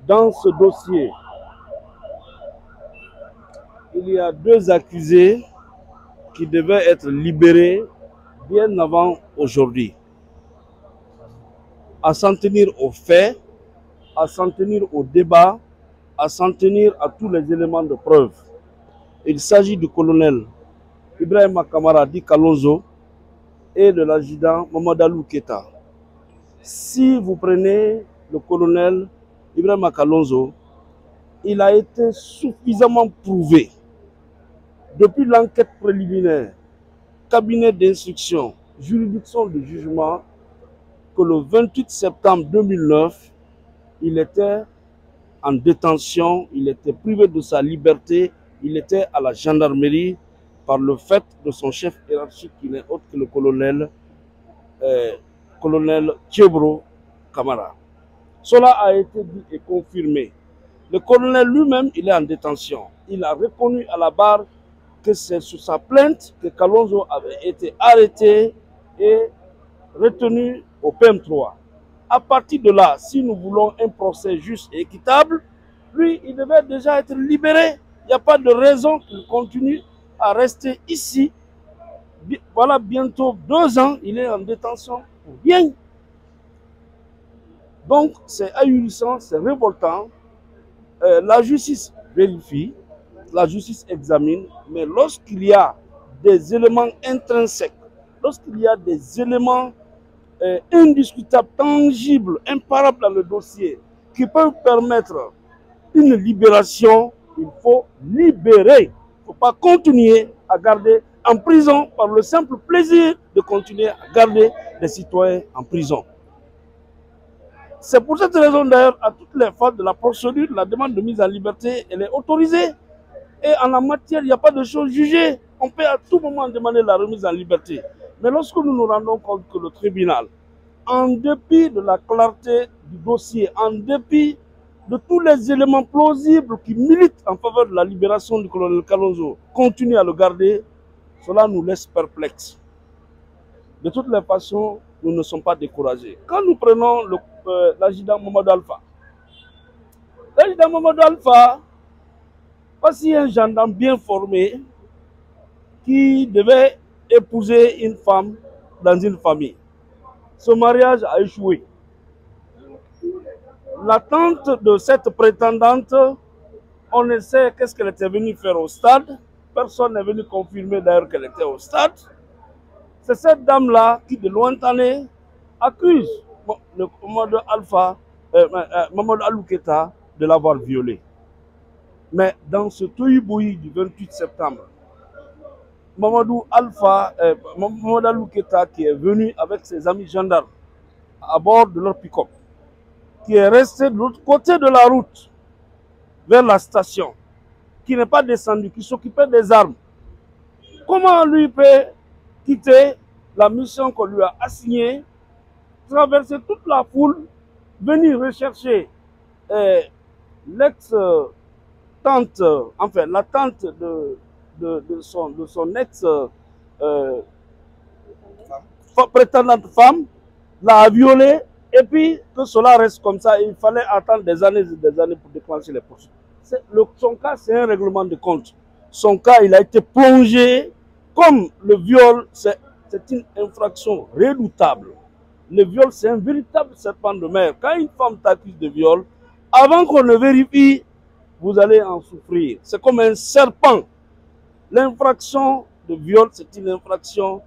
Dans ce dossier, il y a 2 accusés qui devaient être libérés bien avant aujourd'hui. À s'en tenir aux faits, à s'en tenir au débat, à s'en tenir à tous les éléments de preuve. Il s'agit du colonel Ibrahima Kamara dit Kalonzo et de l'adjudant Mamadou Keita. Si vous prenez le colonel Ibrahima Kalonzo, il a été suffisamment prouvé depuis l'enquête préliminaire, cabinet d'instruction, juridiction de jugement, que le 28 septembre 2009, il était en détention, il était privé de sa liberté, il était à la gendarmerie par le fait de son chef hiérarchique qui n'est autre que le colonel Thiebro Kamara. Cela a été dit et confirmé. Le colonel lui-même, il est en détention. Il a reconnu à la barre que c'est sous sa plainte que Kalonzo avait été arrêté et retenu au PM3. À partir de là, si nous voulons un procès juste et équitable, lui, il devait déjà être libéré. Il n'y a pas de raison qu'il continue à rester ici. Voilà, bientôt 2 ans, il est en détention pour rien. Donc, c'est ahurissant, c'est révoltant. La justice vérifie, la justice examine, mais lorsqu'il y a des éléments intrinsèques, lorsqu'il y a des éléments indiscutables, tangibles, imparables dans le dossier, qui peuvent permettre une libération, il faut libérer. Il ne faut pas continuer à garder en prison par le simple plaisir de continuer à garder des citoyens en prison. C'est pour cette raison d'ailleurs, à toutes les phases de la procédure, la demande de mise en liberté, elle est autorisée. Et en la matière, il n'y a pas de choses jugées. On peut à tout moment demander la remise en liberté. Mais lorsque nous nous rendons compte que le tribunal, en dépit de la clarté du dossier, en dépit de tous les éléments plausibles qui militent en faveur de la libération du colonel Kalonzo, continue à le garder, cela nous laisse perplexes. De toutes les façons, nous ne sommes pas découragés. Quand nous prenons l'adjudant Mamadou Alpha, l'adjudant Mamadou Alpha, voici un gendarme bien formé qui devait épouser une femme dans une famille. Ce mariage a échoué. L'attente de cette prétendante, on ne sait qu'est-ce qu'elle était venue faire au stade. Personne n'est venu confirmer d'ailleurs qu'elle était au stade. C'est cette dame-là qui, de lointané, accuse le commandant Mamadou Alou Keita de l'avoir violée. Mais dans ce tohu-bohu du 28 septembre, Mamadou Alou Keita, qui est venu avec ses amis gendarmes à bord de leur pick-up, qui est resté de l'autre côté de la route, vers la station, qui n'est pas descendu, qui s'occupait des armes. Comment lui peut quitter la mission qu'on lui a assignée, traverser toute la foule, venir rechercher l'ex-tante, enfin la tante de son ex-prétendante femme, l'a violée, et puis que cela reste comme ça, il fallait attendre des années et des années pour déclencher les poursuites. Son cas, c'est un règlement de compte. Son cas, il a été plongé, comme le viol, c'est une infraction redoutable. Le viol, c'est un véritable serpent de mer. Quand une femme t'accuse de viol, avant qu'on ne vérifie, vous allez en souffrir. C'est comme un serpent. L'infraction de viol, c'est une infraction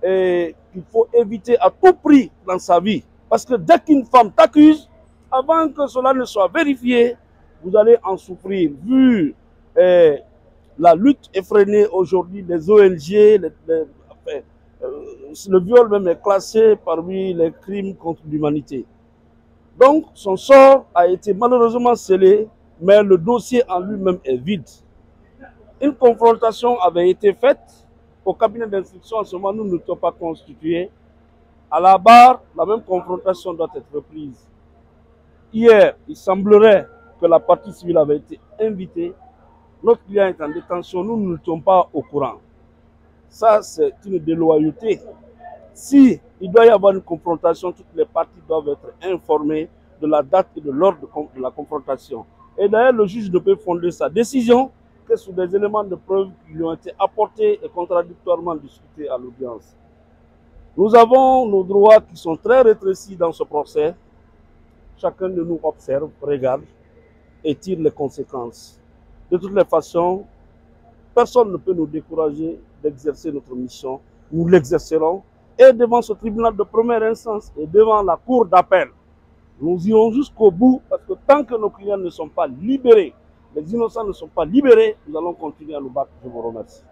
qu'il faut éviter à tout prix dans sa vie. Parce que dès qu'une femme t'accuse, avant que cela ne soit vérifié, vous allez en souffrir. Vu la lutte effrénée aujourd'hui des ONG, le viol même est classé parmi les crimes contre l'humanité. Donc son sort a été malheureusement scellé, mais le dossier en lui-même est vide. Une confrontation avait été faite au cabinet d'instruction. En ce moment, nous ne sommes pas constitués. À la barre, la même confrontation doit être reprise. Hier, il semblerait que la partie civile avait été invitée. Notre client est en détention, nous ne sommes pas au courant. Ça, c'est une déloyauté. Si il doit y avoir une confrontation, toutes les parties doivent être informées de la date et de l'ordre de la confrontation. Et d'ailleurs, le juge ne peut fonder sa décision que sur des éléments de preuve qui lui ont été apportés et contradictoirement discutés à l'audience. Nous avons nos droits qui sont très rétrécis dans ce procès. Chacun de nous observe, regarde et tire les conséquences. De toutes les façons, personne ne peut nous décourager d'exercer notre mission. Nous l'exercerons. Et devant ce tribunal de première instance et devant la cour d'appel, nous irons jusqu'au bout parce que tant que nos clients ne sont pas libérés, les innocents ne sont pas libérés, nous allons continuer à nous battre. Je vous remercie.